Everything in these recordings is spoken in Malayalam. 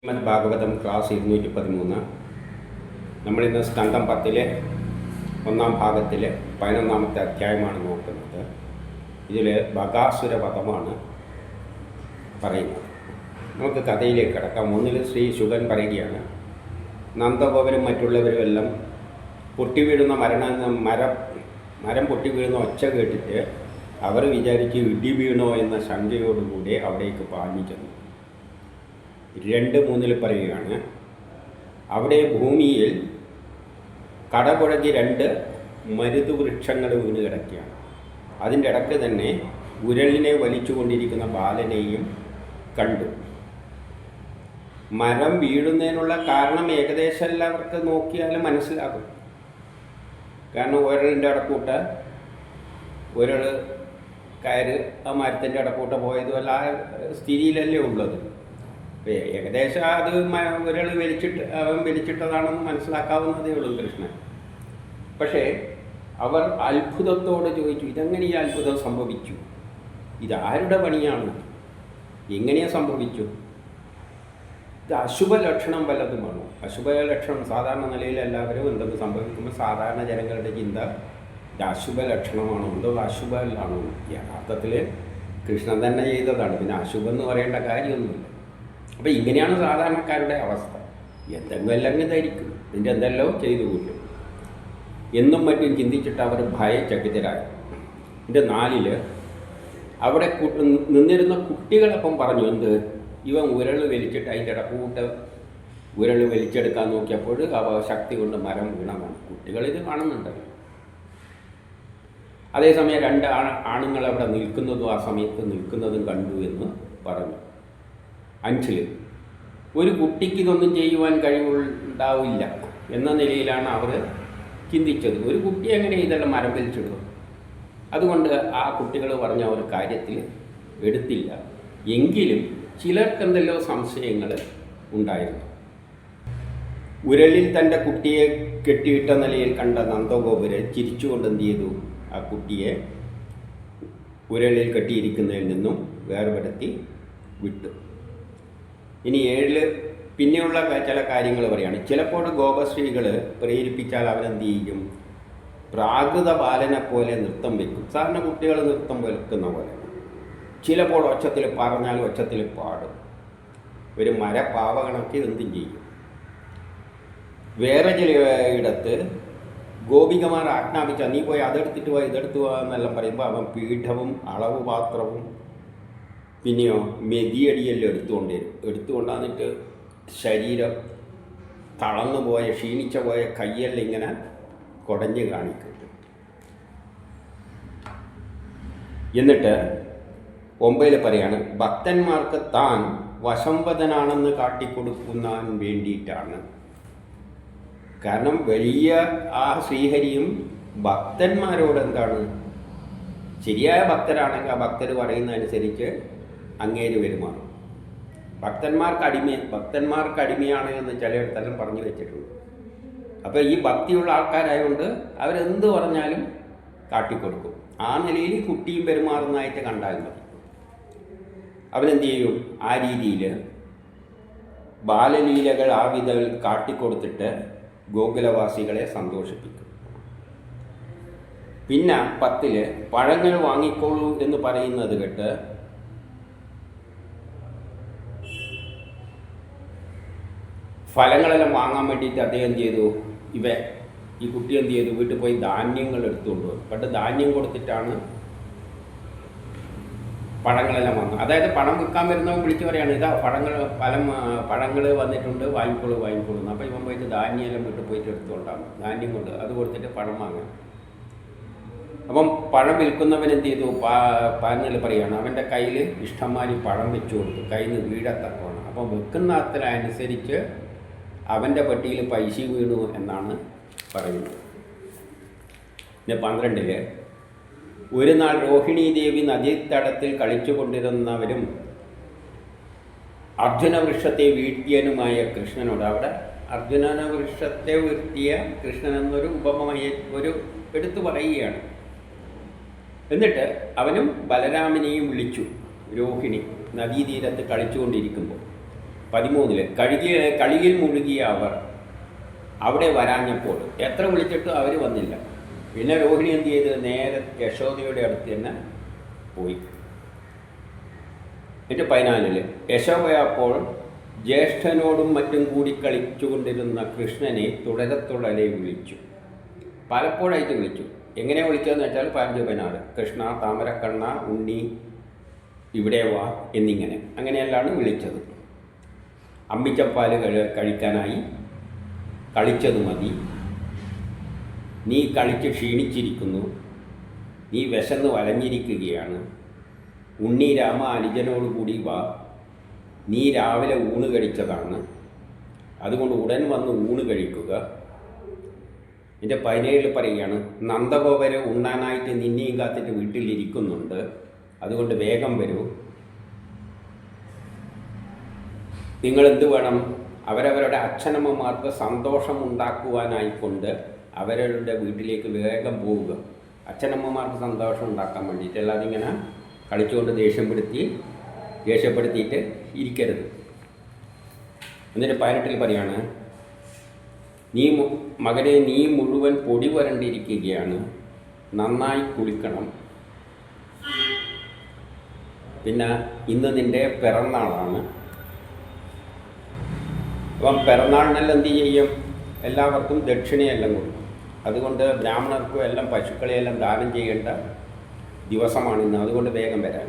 ശ്രീമദ് ഭാഗവതം ക്ലാസ് 213. നമ്മളിന്ന് സ്കന്ധം 10 ഒന്നാം ഭാഗത്തിലെ 11-ാമത്തെ അധ്യായമാണ് നോക്കുന്നത്. ഇതിൽ ബകാസുര വധമാണ് പറയുന്നത്. നമുക്ക് കഥയിലേക്ക് കിടക്കാം. ഒന്നിൽ ശ്രീ ശുഗൻ പറയുകയാണ്, നന്ദഗോപരും മറ്റുള്ളവരും എല്ലാം പൊട്ടി വീഴുന്ന മരം പൊട്ടി വീഴുന്ന ഒച്ച കേട്ടിട്ട് അവർ വിചാരിച്ച് ഇടി വീണോ എന്ന ശങ്കയോടുകൂടി അവിടേക്ക് പാഞ്ഞു ചെന്നു. 2:3 പറയുകയാണ്, അവിടെ ഭൂമിയിൽ കടപുഴകി 2 മരുതുവൃക്ഷങ്ങൾ വീണ് കിടക്കുകയാണ്. അതിൻ്റെ ഇടയ്ക്ക് തന്നെ ഉരളിനെ വലിച്ചുകൊണ്ടിരിക്കുന്ന ബാലനെയും കണ്ടു. മരം വീഴുന്നതിനുള്ള കാരണം ഏകദേശം എല്ലാവർക്ക് നോക്കിയാലും മനസ്സിലാകും. കാരണം ഉരളിൻ്റെ ഇടക്കൂട്ട് ഉരൾ കയറ് ആ മരത്തിൻ്റെ ഇടക്കൂട്ട് പോയതുമല്ല ആ സ്ഥിതിയിലല്ലേ ഉള്ളത്. ഏകദേശം അത് ഒരാൾ വലിച്ചിട്ടതാണെന്ന് മനസ്സിലാക്കാവുന്നതേ ഉള്ളൂ കൃഷ്ണൻ. പക്ഷേ അവർ അത്ഭുതത്തോടെ ചോദിച്ചു, ഇതെങ്ങനെ ഈ അത്ഭുതം സംഭവിച്ചു? ഇതാരുടെ പണിയാണ്? എങ്ങനെയാണ് സംഭവിച്ചു? ഇത് അശുഭ ലക്ഷണം വല്ലതുമാണോ? അശുഭ ലക്ഷണം സാധാരണ നിലയിൽ എല്ലാവരും എന്തെന്ന് സംഭവിക്കുമ്പോൾ സാധാരണ ജനങ്ങളുടെ ചിന്ത ഇത് അശുഭ ലക്ഷണമാണോ, എന്തോ അശുഭമാണോ? യഥാർത്ഥത്തിൽ കൃഷ്ണൻ തന്നെ ചെയ്തതാണ്, പിന്നെ അശുഭം എന്ന് പറയേണ്ട കാര്യമൊന്നുമില്ല. അപ്പോൾ ഇങ്ങനെയാണ് സാധാരണക്കാരുടെ അവസ്ഥ. എന്തെങ്കിലും അല്ലെങ്കിൽ ധരിക്കും, ഇതിൻ്റെ എന്തെല്ലോ ചെയ്തു കൂട്ടും എന്നും മറ്റും ചിന്തിച്ചിട്ട് അവർ ഭയചകിതരായി. ഇതിൻ്റെ 4 അവിടെ നിന്നിരുന്ന കുട്ടികളപ്പം പറഞ്ഞു, എന്ത്, ഇവൻ ഉരൾ വലിച്ചിട്ട് അതിൻ്റെ ഇടക്കൂട്ട് ഉരൾ വലിച്ചെടുക്കാൻ നോക്കിയപ്പോൾ ശക്തി കൊണ്ട് മരം വീണമാണ്. കുട്ടികളിത് കാണുന്നുണ്ടല്ലോ. അതേസമയം 2 ആണുങ്ങൾ അവിടെ നിൽക്കുന്നതും ആ സമയത്ത് നിൽക്കുന്നതും കണ്ടു എന്ന് പറഞ്ഞു. 5 ഒരു കുട്ടിക്ക് ഇതൊന്നും ചെയ്യുവാൻ കഴിവുണ്ടാവില്ല എന്ന നിലയിലാണ് അവർ ചിന്തിച്ചത്. ഒരു കുട്ടി എങ്ങനെ ഇതെല്ലാം മരം വലിച്ചിടും? അതുകൊണ്ട് ആ കുട്ടികൾ പറഞ്ഞ ഒരു കാര്യത്തിൽ എടുത്തില്ല. എങ്കിലും ചിലർക്കെന്തെല്ലോ സംശയങ്ങൾ ഉണ്ടായിരുന്നു. ഉരലിൽ തൻ്റെ കുട്ടിയെ കെട്ടിയിട്ട നിലയിൽ കണ്ട നന്ദഗോപര് ചിരിച്ചുകൊണ്ട് എന്ത് ചെയ്തു? ആ കുട്ടിയെ ഉരലിൽ കെട്ടിയിരിക്കുന്നതിൽ നിന്നും വേർപെടുത്തി വിട്ടു. ഇനി 7 പിന്നെയുള്ള ചില കാര്യങ്ങൾ പറയുകയാണ്. ചിലപ്പോൾ ഗോപശ്രീകൾ പ്രേരിപ്പിച്ചാൽ അവരെന്ത് ചെയ്യും? പ്രാകൃത ബാലനെ പോലെ നൃത്തം വയ്ക്കും. സാധാരണ കുട്ടികൾ നൃത്തം വെക്കുന്ന പോലെ. ചിലപ്പോൾ ഒച്ചത്തിൽ പറഞ്ഞാൽ ഒച്ചത്തിൽ പാടും. ഒരു മരപ്പാവ കണക്ക് എന്തും ചെയ്യും. വേറെ ചിലയിടത്ത് ഗോപികമാർ ആജ്ഞാപിച്ചാൽ നീ പോയി അതെടുത്തിട്ട് പോയി ഇതെടുത്തു പോകാൻ എന്നെല്ലാം പറയുമ്പോൾ അവൻ പീഠവും അളവ് പാത്രവും പിന്നെയോ മെതിയടിയെല്ലാം എടുത്തുകൊണ്ടാന്നിട്ട് ശരീരം തളർന്നു പോയ ക്ഷീണിച്ച പോയ കയ്യെല്ലാം ഇങ്ങനെ കുടഞ്ഞ് കാണിക്കും. എന്നിട്ട് 9 പറയാണ്, ഭക്തന്മാർക്ക് താൻ വശംവദനാണെന്ന് കാട്ടിക്കൊടുക്കാൻ വേണ്ടിയിട്ടാണ്. കാരണം വലിയ ആ ശ്രീഹരിയും ഭക്തന്മാരോട് എന്താണ്, ശരിയായ ഭക്തരാണെങ്കിൽ ആ ഭക്തർ പറയുന്നതനുസരിച്ച് അങ്ങേര് പെരുമാറും. ഭക്തന്മാർക്ക് അടിമയാണ് എന്ന് ചിലയിടത്തെല്ലാം പറഞ്ഞു വെച്ചിട്ടുണ്ട്. അപ്പോൾ ഈ ഭക്തിയുള്ള ആൾക്കാരായതുകൊണ്ട് അവരെന്ത് പറഞ്ഞാലും കാട്ടിക്കൊടുക്കും. ആ നിലയിൽ കുട്ടിയും പെരുമാറുന്നതായിട്ട് കണ്ടാൽ മതി. അവനെന്ത് ചെയ്യും? ആ രീതിയിൽ ബാലലീലകൾ ആ വിധം കാട്ടിക്കൊടുത്തിട്ട് ഗോകുലവാസികളെ സന്തോഷിപ്പിക്കും. പിന്നെ 10 പഴങ്ങൾ വാങ്ങിക്കോളൂ എന്ന് പറയുന്നത് കേട്ട് ഫലങ്ങളെല്ലാം വാങ്ങാൻ വേണ്ടിയിട്ട് അദ്ദേഹം എന്ത് ചെയ്തു? ഈ കുട്ടി എന്ത് ചെയ്തു? വീട്ടിൽ പോയി ധാന്യങ്ങൾ എടുത്തുകൊണ്ട് വന്നു. പണ്ട് ധാന്യം കൊടുത്തിട്ടാണ് പഴങ്ങളെല്ലാം വാങ്ങുക. അതായത് പണം വിൽക്കാൻ വരുന്നവൻ വിളിച്ച് പറയാണ്, ഇതാ പഴങ്ങൾ വന്നിട്ടുണ്ട്, വാങ്ങിക്കോളൂ. അപ്പോൾ ഇവൻ പോയിട്ട് ധാന്യമെല്ലാം വീട്ടിൽ പോയിട്ട് എടുത്തുകൊണ്ടാണ് ധാന്യം കൊണ്ട് അത് കൊടുത്തിട്ട് പഴം വാങ്ങാൻ. അപ്പം പഴം വിൽക്കുന്നവൻ എന്ത് ചെയ്തു? പറഞ്ഞിൽ പറയുകയാണ്, അവൻ്റെ കയ്യിൽ ഇഷ്ടംമാതിരി പഴം വെച്ചു കൊടുത്തു, കയ്യിൽ നിന്ന് വീഴത്തക്കമാണ്. അപ്പം വെക്കുന്ന അത്ര അനുസരിച്ച് അവൻ്റെ പെട്ടിയിൽ പൈസ വീണു എന്നാണ് പറയുന്നത്. പിന്നെ 12 ഒരു നാൾ രോഹിണി ദേവി നദീതടത്തിൽ കളിച്ചു കൊണ്ടിരുന്നവരും അർജുന വൃക്ഷത്തെ വീഴ്ത്തിയനുമായ കൃഷ്ണനോട്, അവിടെ അർജുന വൃക്ഷത്തെ വീഴ്ത്തിയ കൃഷ്ണൻ എന്നൊരു ഉപമയെ എടുത്തു പറയുകയാണ്. എന്നിട്ട് അവനും ബലരാമനെയും വിളിച്ചു. രോഹിണി നദീതീരത്ത് കളിച്ചുകൊണ്ടിരിക്കുമ്പോൾ 13 കളിയിൽ മുഴുകിയ അവർ അവിടെ വരാഞ്ഞപ്പോൾ എത്ര വിളിച്ചിട്ടും അവർ വന്നില്ല. പിന്നെ രോഹിണി എന്ത് ചെയ്ത് നേരെ യശോദയുടെ അടുത്ത് തന്നെ പോയി. എന്നിട്ട് 14 യശോദ അപ്പോൾ ജ്യേഷ്ഠനോടും മറ്റും കൂടി കളിച്ചുകൊണ്ടിരുന്ന കൃഷ്ണനെ തുടരെ വിളിച്ചു. പലപ്പോഴായിട്ട് വിളിച്ചു. എങ്ങനെ വിളിച്ചതെന്ന് വെച്ചാൽ 15-16 കൃഷ്ണ, താമരക്കണ്ണ, ഉണ്ണി, ഇവിടെ വാ എന്നിങ്ങനെ അങ്ങനെയെല്ലാം വിളിച്ചത്. അമ്മിച്ചപ്പാൽ കഴിക്കാനായി, കളിച്ചത് മതി, നീ കളിച്ച് ക്ഷീണിച്ചിരിക്കുന്നു, നീ വിശന്ന് വലഞ്ഞിരിക്കുകയാണ്, ഉണ്ണി രാമ അനുജനോടുകൂടി വാ, നീ രാവിലെ ഊണ് കഴിച്ചതാണ്, അതുകൊണ്ട് ഉടൻ വന്ന് ഊണ് കഴിക്കുക. എൻ്റെ 17 പറയുകയാണ്, നന്ദഗോപര് ഉണ്ണാനായിട്ട് നിന്നെയും കാത്തിട്ട് വീട്ടിലിരിക്കുന്നുണ്ട്, അതുകൊണ്ട് വേഗം വരൂ. നിങ്ങളെന്ത് വേണം? അവരവരുടെ അച്ഛനമ്മമാർക്ക് സന്തോഷമുണ്ടാക്കുവാനായിക്കൊണ്ട് അവരുടെ വീട്ടിലേക്ക് വേഗം പോവുക. അച്ഛനമ്മമാർക്ക് സന്തോഷം ഉണ്ടാക്കാൻ വേണ്ടിയിട്ട്, അല്ലാതെ ഇങ്ങനെ കളിച്ചുകൊണ്ട് ദേഷ്യപ്പെടുത്തിയിട്ട് ഇരിക്കരുത്. എന്നിട്ട് 18 പറയാണ്, മകനെ നീ മുഴുവൻ പൊടി വരണ്ടിരിക്കുകയാണ്, നന്നായി കുളിക്കണം. പിന്നെ ഇന്ന് നിൻ്റെ പിറന്നാളാണ്. അപ്പം പിറന്നാളിനെല്ലാം എന്ത് ചെയ്യും? എല്ലാവർക്കും ദക്ഷിണയെല്ലാം കൊടുക്കും. അതുകൊണ്ട് ബ്രാഹ്മണർക്കും എല്ലാം പശുക്കളെയെല്ലാം ദാനം ചെയ്യേണ്ട ദിവസമാണിന്ന്, അതുകൊണ്ട് വേഗം വരാൻ.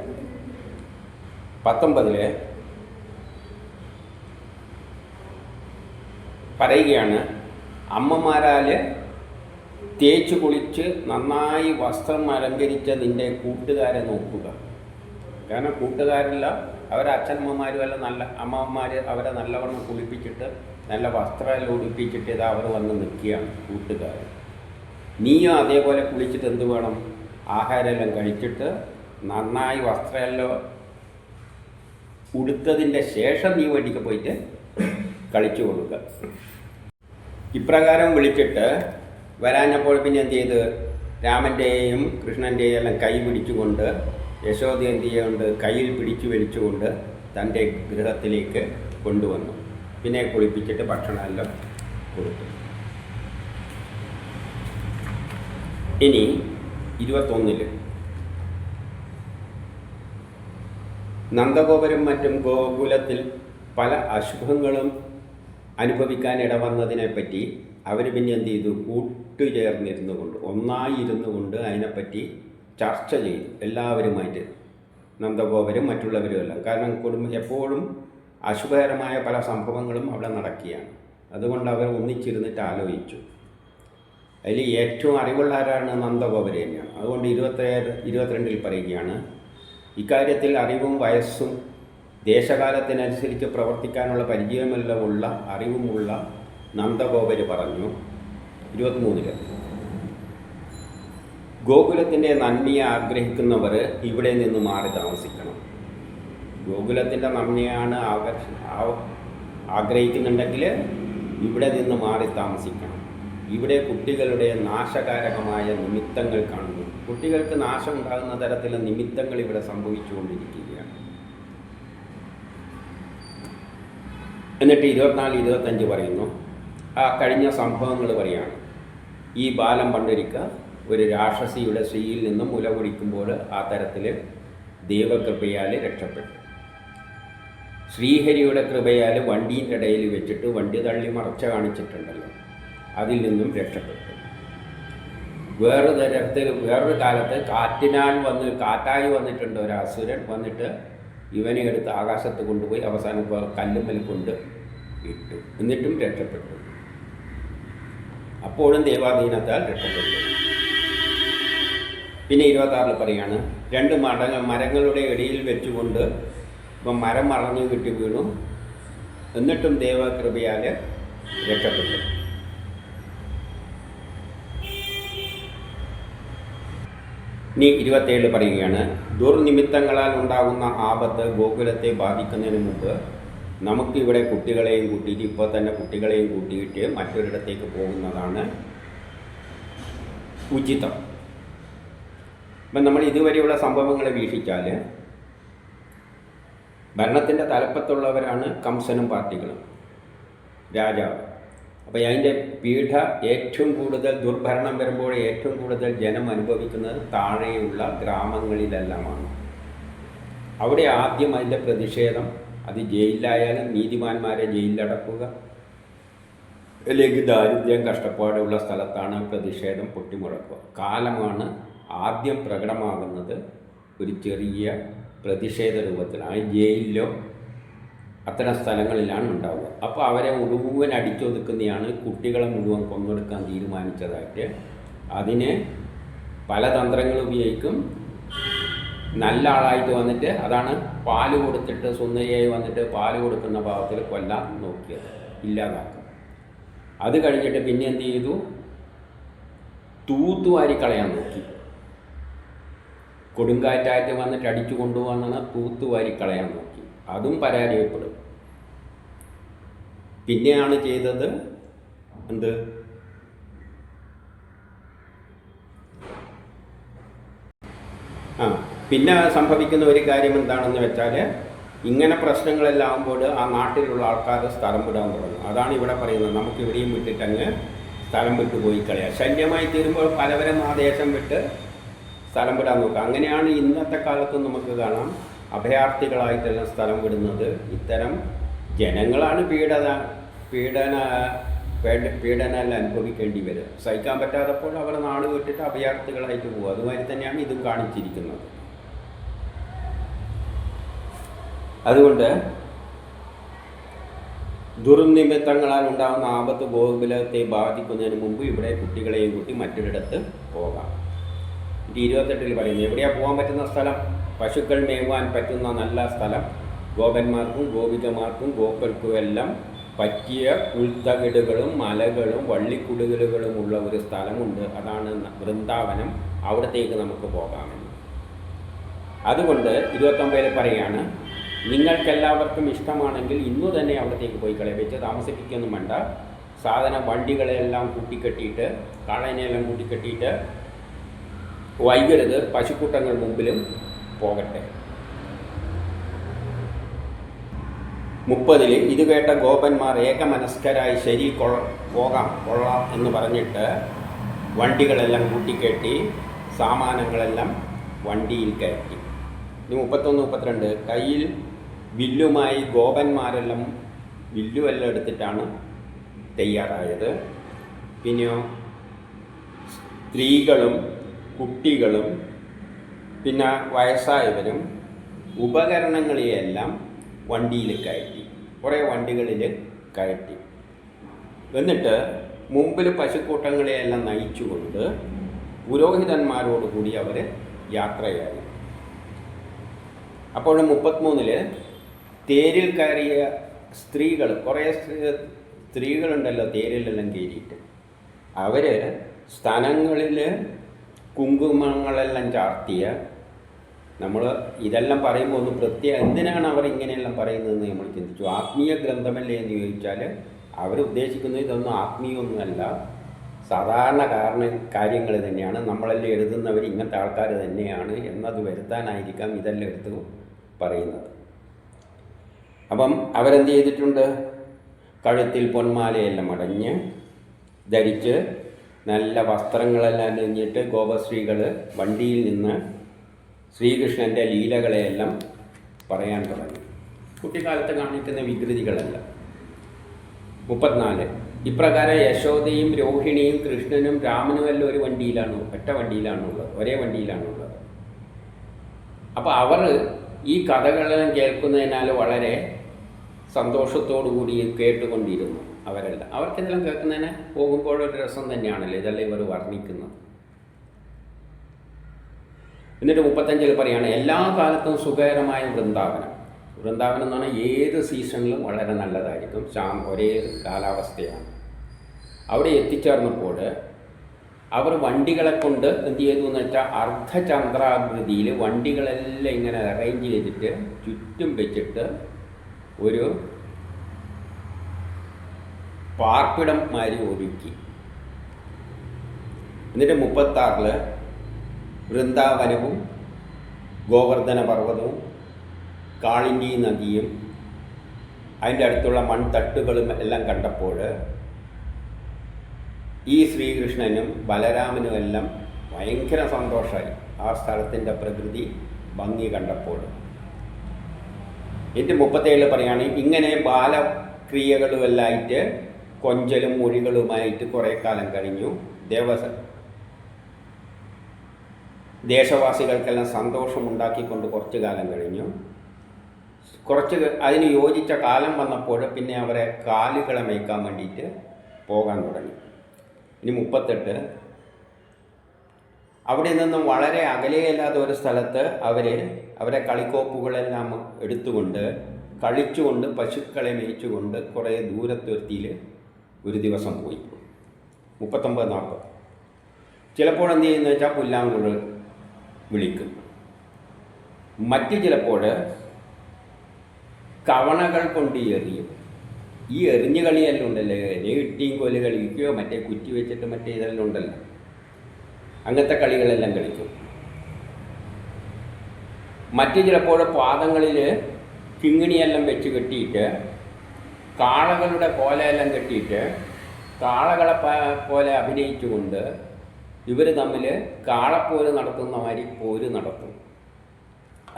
19 പറയുകയാണ്, അമ്മമാരാൽ തേച്ച് കുളിച്ച് നന്നായി വസ്ത്രം അലങ്കരിച്ച നിൻ്റെ കൂട്ടുകാരെ നോക്കുക. കാരണം കൂട്ടുകാരെല്ലാം അവരെ അച്ഛനമ്മമാരും എല്ലാം നല്ല അമ്മമാർ അവരെ നല്ലവണ്ണം കുളിപ്പിച്ചിട്ട് നല്ല വസ്ത്രമെല്ലാം ഉടുപ്പിച്ചിട്ട് ഇതാ അവർ വന്ന് നിൽക്കുകയാണ് കൂട്ടുകാർ. നീയും അതേപോലെ കുളിച്ചിട്ട് എന്ത് വേണം? ആഹാരമെല്ലാം കഴിച്ചിട്ട് നന്നായി വസ്ത്രമെല്ലാം ഉടുത്തതിൻ്റെ ശേഷം നീ വണ്ടിക്ക് പോയിട്ട് കളിച്ചു കൊടുക്കുക. ഇപ്രകാരം വിളിച്ചിട്ട് വരാഞ്ഞപ്പോൾ പിന്നെ എന്ത് ചെയ്ത് രാമൻ്റെയും കൃഷ്ണൻ്റെയും എല്ലാം കൈ പിടിച്ചുകൊണ്ട് യശോദ എന്ത് ചെയ്യുന്നുണ്ട്? കയ്യിൽ പിടിച്ചു വലിച്ചുകൊണ്ട് തൻ്റെ ഗൃഹത്തിലേക്ക് കൊണ്ടുവന്നു. പിന്നെ കുളിപ്പിച്ചിട്ട് ഭക്ഷണമെല്ലാം കൊടുത്തു. ഇനി 21 നന്ദഗോപരും മറ്റും ഗോകുലത്തിൽ പല അശുഭങ്ങളും അനുഭവിക്കാൻ ഇടവന്നതിനെപ്പറ്റി അവർ പിന്നെ എന്ത് ചെയ്തു? കൂട്ടുചേർന്നിരുന്നു കൊണ്ട് ഒന്നായി ഇരുന്നു കൊണ്ട് അതിനെപ്പറ്റി ചർച്ച ചെയ്തു എല്ലാവരുമായിട്ട്, നന്ദഗോപരും മറ്റുള്ളവരും എല്ലാം. കാരണം എപ്പോഴും അശുഭകരമായ പല സംഭവങ്ങളും അവിടെ നടക്കുകയാണ്. അതുകൊണ്ട് അവർ ഒന്നിച്ചിരുന്നിട്ട് ആലോചിച്ചു. അതിൽ ഏറ്റവും അറിവുള്ള ആരാണ്? നന്ദഗോപര് തന്നെയാണ്. അതുകൊണ്ട് 22 പറയുകയാണ്, ഇക്കാര്യത്തിൽ അറിവും വയസ്സും ദേശകാലത്തിനനുസരിച്ച് പ്രവർത്തിക്കാനുള്ള പരിചയമെല്ലാം ഉള്ള അറിവുമുള്ള നന്ദഗോപര് പറഞ്ഞു. 23 ഗോകുലത്തിൻ്റെ നന്മയെ ആഗ്രഹിക്കുന്നവർ ഇവിടെ നിന്ന് മാറി താമസിക്കണം. ഗോകുലത്തിൻ്റെ നന്മയാണ് ആഗ്രഹിക്കുന്നുണ്ടെങ്കിൽ ഇവിടെ നിന്ന് മാറി താമസിക്കണം. ഇവിടെ കുട്ടികളുടെ നാശകാരകമായ നിമിത്തങ്ങൾ കാണുന്നു. കുട്ടികൾക്ക് നാശം ഉണ്ടാകുന്ന തരത്തിലുള്ള നിമിത്തങ്ങൾ ഇവിടെ സംഭവിച്ചുകൊണ്ടിരിക്കുകയാണ്. എന്നിട്ട് 24-25 പറയുന്നു, ആ കഴിഞ്ഞ സംഭവങ്ങൾ പറയാണ്. ഈ ബാലം പണ്ടൊരിക്കൽ ഒരു രാക്ഷസിയുടെ സ്ത്രീയിൽ നിന്നും മുല കുടിക്കുമ്പോൾ ആ തരത്തിൽ ദൈവകൃപയാൽ രക്ഷപ്പെട്ടു. ശ്രീഹരിയുടെ കൃപയാൽ വണ്ടീൻ്റെ ഇടയിൽ വെച്ചിട്ട് വണ്ടി തള്ളി മറച്ച കാണിച്ചിട്ടുണ്ടല്ലോ, അതിൽ നിന്നും രക്ഷപ്പെട്ടു. വേറൊരു കാലത്ത് കാറ്റായി വന്നിട്ടുണ്ട് ഒരു അസുരൻ വന്നിട്ട് ഇവനെ എടുത്ത് ആകാശത്ത് കൊണ്ടുപോയി അവസാനം കല്ലുമ്മൽ കൊണ്ട് ഇട്ടു. എന്നിട്ടും രക്ഷപ്പെട്ടു. അപ്പോഴും ദൈവാധീനത്താൽ രക്ഷപ്പെട്ടു. പിന്നെ 26 പറയാണ്, 2 മരങ്ങളുടെ ഇടയിൽ വെച്ചുകൊണ്ട് ഇപ്പം മരം മറഞ്ഞു കിട്ടി വീണു, എന്നിട്ടും ദൈവകൃപയാൽ രക്ഷപ്പെട്ടു. ഇനി 27 പറയുകയാണ്, ദുർനിമിത്തങ്ങളാൽ ഉണ്ടാകുന്ന ആപത്ത് ഗോകുലത്തെ ബാധിക്കുന്നതിന് മുമ്പ് നമുക്കിവിടെ കുട്ടികളെയും കൂട്ടിയിട്ട് ഇപ്പോൾ തന്നെ കുട്ടികളെയും കൂട്ടിയിട്ട് മറ്റൊരിടത്തേക്ക് പോകുന്നതാണ് ഉചിതം. അപ്പം നമ്മൾ ഇതുവരെയുള്ള സംഭവങ്ങളെ വീക്ഷിച്ചാൽ ഭരണത്തിൻ്റെ തലപ്പത്തുള്ളവരാണ് കംസനും പാർട്ടികളും, രാജാവ്. അപ്പോൾ അതിൻ്റെ പീഠ ഏറ്റവും കൂടുതൽ ദുർഭരണം വരുമ്പോൾ ഏറ്റവും കൂടുതൽ ജനം അനുഭവിക്കുന്നത് താഴെയുള്ള ഗ്രാമങ്ങളിലെല്ലാമാണ്. അവിടെ ആദ്യം അതിൻ്റെ പ്രതിഷേധം, അത് ജയിലിലായാലും നീതിമാന്മാരെ ജയിലിലടക്കുക, അല്ലെങ്കിൽ ദാരിദ്ര്യം കഷ്ടപ്പാടുള്ള സ്ഥലത്താണ് പ്രതിഷേധം പൊട്ടിമുഴക്കുക. കാലമാണ് ആദ്യം പ്രകടമാകുന്നത് ഒരു ചെറിയ പ്രതിഷേധ രൂപത്തിലാണ്, ജയിലിലോ അത്തരം സ്ഥലങ്ങളിലാണ് ഉണ്ടാവുക. അപ്പോൾ അവരെ മുഴുവൻ അടിച്ചൊതുക്കുന്നതാണ് കുട്ടികളെ മുഴുവൻ കൊന്നൊടുക്കാൻ തീരുമാനിച്ചതായിട്ട്. അതിന് പല തന്ത്രങ്ങൾ ഉപയോഗിക്കും. നല്ല ആളായിട്ട് വന്നിട്ട്, അതാണ് പാല് കൊടുത്തിട്ട് സുന്ദരിയായി വന്നിട്ട് പാല് കൊടുക്കുന്ന ഭാവത്തിൽ കൊല്ലാൻ നോക്കിയത്, ഇല്ലാതാക്കും. അത് കഴിഞ്ഞിട്ട് പിന്നെ എന്ത് ചെയ്തു? തൂത്തുവാരി കളയാൻ നോക്കി. കൊടുങ്കാറ്റായിട്ട് വന്നിട്ട് അടിച്ചു കൊണ്ടുപോകാൻ തൂത്തുവാരി കളയാൻ നോക്കി. അതും പരാജയപ്പെടും. പിന്നെയാണ് ചെയ്തത് എന്ത്? പിന്നെ സംഭവിക്കുന്ന ഒരു കാര്യം എന്താണെന്ന് വെച്ചാൽ, ഇങ്ങനെ പ്രശ്നങ്ങളെല്ലാം ആകുമ്പോൾ ആ നാട്ടിലുള്ള ആൾക്കാർ സ്ഥലം വിടാൻ തുടങ്ങും. അതാണ് ഇവിടെ പറയുന്നത്, നമുക്ക് ഇവിടെയും വിട്ടിട്ടങ്ങ് സ്ഥലം വിട്ടു പോയി കളയാം. ശല്യമായി തീരുമ്പോൾ പലവരും ആ ദേശം വിട്ട് സ്ഥലം വിടാൻ നോക്കുക. അങ്ങനെയാണ് ഇന്നത്തെ കാലത്ത് നമുക്ക് കാണാം അഭയാർത്ഥികളായിട്ടെല്ലാം സ്ഥലം വിടുന്നത്. ഇത്തരം ജനങ്ങളാണ് പീഡനെല്ലാം അനുഭവിക്കേണ്ടി വരും. സഹിക്കാൻ പറ്റാത്തപ്പോൾ അവർ നാട് വിട്ടിട്ട് അഭയാർത്ഥികളായിട്ട് പോകും. അതുമാതിരി തന്നെയാണ് ഇതും കാണിച്ചിരിക്കുന്നത്. അതുകൊണ്ട് ദുർനിമിത്തങ്ങളാൽ ഉണ്ടാകുന്ന ആപത്ത് ഗോകുലത്തെ ബാധിക്കുന്നതിന് മുമ്പ് ഇവിടെ കുട്ടികളെയും കൂട്ടി മറ്റൊരിടത്ത് പോകാം. 28 പറയുന്നു, എവിടെയാണ് പോകാൻ പറ്റുന്ന സ്ഥലം? പശുക്കൾ മേവാൻ പറ്റുന്ന നല്ല സ്ഥലം, ഗോപന്മാർക്കും ഗോപികമാർക്കും ഗോക്കൾക്കും എല്ലാം പറ്റിയ പുൽത്തകിടുകളും മലകളും വള്ളിക്കുടുകലുകളും ഉള്ള ഒരു സ്ഥലമുണ്ട്. അതാണ് വൃന്ദാവനം. അവിടത്തേക്ക് നമുക്ക് പോകാമെന്ന്. അതുകൊണ്ട് 29 പറയുകയാണ്, നിങ്ങൾക്കെല്ലാവർക്കും ഇഷ്ടമാണെങ്കിൽ ഇന്നു തന്നെ അവിടത്തേക്ക് പോയി കളയാം. വെച്ച് താമസിപ്പിക്കൊന്നും വേണ്ട. വണ്ടികളെല്ലാം കൂട്ടിക്കെട്ടിയിട്ട്, കാളനെല്ലാം കൂട്ടിക്കെട്ടിയിട്ട് വൈകരുത്. പശുക്കൂട്ടങ്ങൾ മുമ്പിലും പോകട്ടെ. 30 ഇത് കേട്ട ഗോപന്മാർ ഏകമനസ്കരായി ശരി കൊള്ളാം എന്ന് പറഞ്ഞിട്ട് വണ്ടികളെല്ലാം കൂട്ടിക്കെട്ടി സാമാനങ്ങളെല്ലാം വണ്ടിയിൽ കയറ്റി. ഇനി 31, 32 കയ്യിൽ വില്ലുമായി ഗോപന്മാരെല്ലാം വില്ലുമെല്ലാം എടുത്തിട്ടാണ് തയ്യാറായത്. പിന്നെയോ സ്ത്രീകളും കുട്ടികളും പിന്നെ വയസ്സായവരും ഉപകരണങ്ങളെയെല്ലാം വണ്ടിയിൽ കയറ്റി, കുറേ വണ്ടികളിൽ കയറ്റി. എന്നിട്ട് മുമ്പിൽ പശുക്കൂട്ടങ്ങളെയെല്ലാം നയിച്ചുകൊണ്ട് പുരോഹിതന്മാരോടുകൂടി അവർ യാത്രയായി. അപ്പോൾ 33 തേരിൽ കയറിയ സ്ത്രീകൾ, കുറേ സ്ത്രീകളുണ്ടല്ലോ തേരിലെല്ലാം കയറിയിട്ട്, അവർ സ്ഥലങ്ങളിൽ കുങ്കുമങ്ങളെല്ലാം ചാർത്തിയ, നമ്മൾ ഇതെല്ലാം പറയുമ്പോൾ ഒന്ന് എന്തിനാണ് അവർ ഇങ്ങനെയെല്ലാം പറയുന്നതെന്ന് നമ്മൾ ചിന്തിച്ചു. ആത്മീയ ഗ്രന്ഥമല്ലേ എന്ന് ചോദിച്ചാൽ അവർ ഉദ്ദേശിക്കുന്നത് ഇതൊന്നും ആത്മീയമൊന്നുമല്ല, സാധാരണ കാര്യങ്ങൾ തന്നെയാണ്. നമ്മളെല്ലാം എഴുതുന്നവർ ഇങ്ങനത്തെ ആൾക്കാർ തന്നെയാണ് എന്നത് വരുത്താനായിരിക്കാം ഇതെല്ലാം എടുത്ത് പറയുന്നത്. അപ്പം അവരെന്ത് ചെയ്തിട്ടുണ്ട്? കഴുത്തിൽ പൊന്മാലയെല്ലാം അടഞ്ഞ് ധരിച്ച് നല്ല വസ്ത്രങ്ങളെല്ലാം അണിഞ്ഞിട്ട് ഗോപശ്രീകൾ വണ്ടിയിൽ നിന്ന് ശ്രീകൃഷ്ണൻ്റെ ലീലകളെയെല്ലാം പറയാൻ തുടങ്ങി. കുട്ടിക്കാലത്ത് കാണിക്കുന്ന വികൃതികളല്ല. 34 ഇപ്രകാരം യശോദയും രോഹിണിയും കൃഷ്ണനും രാമനും എല്ലാം ഒരു വണ്ടിയിലാണ്, ഒറ്റ വണ്ടിയിലാണുള്ളത്, ഒരേ വണ്ടിയിലാണുള്ളത്. അപ്പോൾ അവർ ഈ കഥകളെല്ലാം കേൾക്കുന്നതിനാൽ വളരെ സന്തോഷത്തോടു കൂടി കേട്ടുകൊണ്ടിരുന്നു. അവർക്കിതെല്ലാം കേൾക്കുന്നതിന് പോകുമ്പോഴൊരു രസം തന്നെയാണല്ലോ ഇതെല്ലാം ഇവർ വർണ്ണിക്കുന്നത്. എന്നിട്ട് 35 പറയാണ്, എല്ലാ കാലത്തും സുഖകരമായ വൃന്ദാവനം എന്ന് പറഞ്ഞാൽ ഏത് സീസണിലും വളരെ നല്ലതായിരിക്കും, ഒരേ കാലാവസ്ഥയാണ്. അവിടെ എത്തിച്ചേർന്നപ്പോൾ അവർ വണ്ടികളെ കൊണ്ട് എന്ത് ചെയ്തു എന്ന് വെച്ചാൽ അർദ്ധചന്ദ്രാകൃതിയിൽ വണ്ടികളെല്ലാം ഇങ്ങനെ അറേഞ്ച് ചെയ്തിട്ട് ചുറ്റും വെച്ചിട്ട് ഒരു പാർപ്പിടം മാതിരി ഒരുക്കി. എന്നിട്ട് 36 വൃന്ദാവനവും ഗോവർദ്ധന പർവ്വതവും കാളിന്തി നദിയും അതിൻ്റെ അടുത്തുള്ള മൺതട്ടുകളും എല്ലാം കണ്ടപ്പോൾ ഈ ശ്രീകൃഷ്ണനും ബലരാമനും എല്ലാം ഭയങ്കര സന്തോഷമായി ആ സ്ഥലത്തിൻ്റെ പ്രകൃതി ഭംഗി കണ്ടപ്പോൾ. എൻ്റെ 37 പറയുകയാണ്, ഇങ്ങനെ ബാലക്രിയകളുമെല്ലാമായിട്ട് കൊഞ്ചലും മൊഴികളുമായിട്ട് കുറേ കാലം കഴിഞ്ഞു. ദേശവാസികൾക്കെല്ലാം സന്തോഷമുണ്ടാക്കിക്കൊണ്ട് കുറച്ച് കാലം കഴിഞ്ഞു. അതിന് യോജിച്ച കാലം വന്നപ്പോൾ പിന്നെ അവരെ കാലുകളെ മേയ്ക്കാൻ വേണ്ടിയിട്ട് പോകാൻ തുടങ്ങി. ഇനി 38, അവിടെ നിന്നും വളരെ അകലെയല്ലാത്ത ഒരു സ്ഥലത്ത് അവരെ കളിക്കോപ്പുകളെല്ലാം എടുത്തുകൊണ്ട് കളിച്ചുകൊണ്ട് പശുക്കളെ മേയിച്ചുകൊണ്ട് കുറേ ദൂരത്തുരുത്തിയിൽ ഒരു ദിവസം പോയി. 39-40. ചിലപ്പോൾ എന്ത് ചെയ്യുന്നു വെച്ചാൽ പുല്ലാങ്കുഴൽ വിളിക്കും. മറ്റു ചിലപ്പോൾ കവണകൾ കൊണ്ട് എറിയും. ഈ എറിഞ്ഞു കളിയെല്ലാം ഉണ്ടല്ലോ, ഇട്ടിയും കോല് കളിക്കുകയോ മറ്റേ കുറ്റി വെച്ചിട്ട് മറ്റേ ഇതെല്ലാം ഉണ്ടല്ലോ, അങ്ങനത്തെ കളികളെല്ലാം കളിക്കും. മറ്റു ചിലപ്പോൾ പാദങ്ങളിൽ കിങ്ങിണിയെല്ലാം വെച്ച് കെട്ടിയിട്ട് കാളകളുടെ കോലയെല്ലാം കെട്ടിയിട്ട് കാളകളെ പോലെ അഭിനയിച്ചുകൊണ്ട് ഇവർ തമ്മിൽ കാളപ്പോര് നടത്തുന്ന മാതിരി പോര് നടത്തും,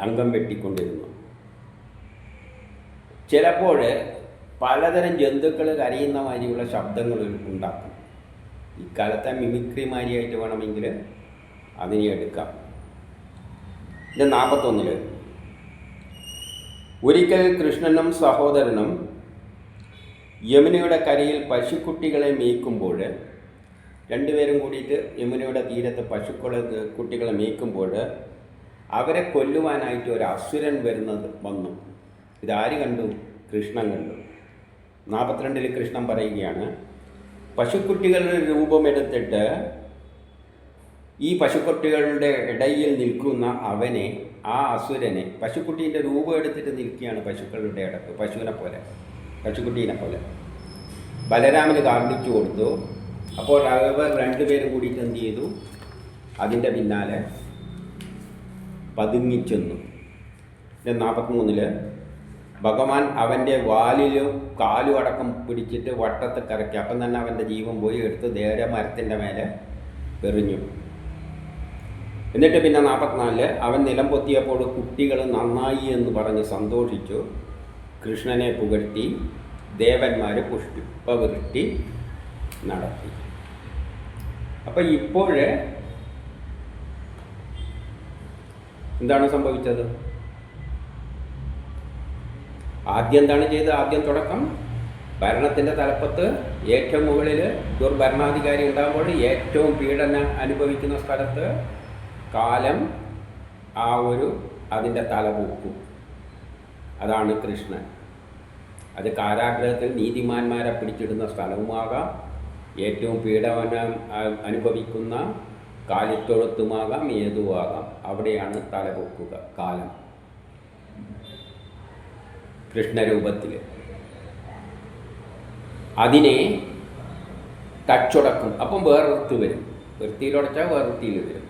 അംഗം വെട്ടിക്കൊണ്ടിരുന്നു. ചിലപ്പോൾ പലതരം ജന്തുക്കൾ കരയുന്ന മാതിരിയുള്ള ശബ്ദങ്ങൾ ഉണ്ടാക്കും. ഇക്കാലത്തെ മിമിക്രി മാതിരിയായിട്ട് വേണമെങ്കിൽ അതിനെ എടുക്കാം. ഇത് 41. ഒരിക്കൽ കൃഷ്ണനും സഹോദരനും യമുനയുടെ കരയിൽ പശുക്കുട്ടികളെ മേയ്ക്കുമ്പോൾ, രണ്ടുപേരും കൂടിയിട്ട് യമുനയുടെ തീരത്ത് കുട്ടികളെ മേയ്ക്കുമ്പോൾ അവരെ കൊല്ലുവാനായിട്ട് ഒരു അസുരൻ വന്നു. ഇതാര് കണ്ടു? കൃഷ്ണൻ കണ്ടു. 42 കൃഷ്ണൻ പറയുകയാണ്, പശുക്കുട്ടികളുടെ രൂപമെടുത്തിട്ട് ഈ പശുക്കുട്ടികളുടെ ഇടയിൽ നിൽക്കുന്ന അവനെ, ആ അസുരനെ, പശുക്കുട്ടീൻ്റെ രൂപം എടുത്തിട്ട് നിൽക്കുകയാണ് പശുക്കളുടെ ഇടക്ക്, പശുക്കുട്ടീനെ പോലെ ബലരാമന് കാണിച്ചു കൊടുത്തു. അപ്പോൾ അവർ രണ്ടുപേരും കൂടിയിട്ട് എന്ത് ചെയ്തു? അതിൻ്റെ പിന്നാലെ പതുങ്ങിച്ചെന്നു. 43 ഭഗവാൻ അവൻ്റെ വാലിലും കാലും അടക്കം പിടിച്ചിട്ട് വട്ടത്ത് കറക്കി. അപ്പം തന്നെ അവൻ്റെ ജീവൻ പോയി എടുത്ത് നേരെ മരത്തിൻ്റെ മേലെ എറിഞ്ഞു. എന്നിട്ട് പിന്നെ 44 അവൻ നിലം പൊത്തിയപ്പോൾ കുട്ടികൾ നന്നായി എന്ന് പറഞ്ഞ് സന്തോഷിച്ചു. കൃഷ്ണനെ പുകഴ്ത്തി ദേവന്മാർ പുഷ്പവൃഷ്ടി നടത്തി. അപ്പം ഇപ്പോൾ എന്താണ് സംഭവിച്ചത്? ആദ്യം എന്താണ് ചെയ്തത്? ആദ്യം തുടക്കം ഭരണത്തിൻ്റെ തലപ്പത്ത് ഏറ്റവും മുകളിൽ ദുർഭരണാധികാരി ഉണ്ടാകുമ്പോൾ ഏറ്റവും പീഡനം അനുഭവിക്കുന്ന സ്ഥലത്ത് കാലം അതിൻ്റെ തല പൊക്കും. അതാണ് കൃഷ്ണൻ. അത് കാരാഗ്രഹത്തിൽ നീതിമാന്മാരെ പിടിച്ചിടുന്ന സ്ഥലവുമാകാം, ഏറ്റവും പീഡനം അനുഭവിക്കുന്ന കാലിത്തൊഴുത്തുമാകാം, ഏതുമാകാം. അവിടെയാണ് തല പൊക്കുക കാലം കൃഷ്ണരൂപത്തിൽ. അതിനെ തച്ചുടക്കും. അപ്പം വേറൊരുത്തി വരും. വൃത്തിയിലുടച്ചാൽ വേറൊരുത്തിയിൽ വരും.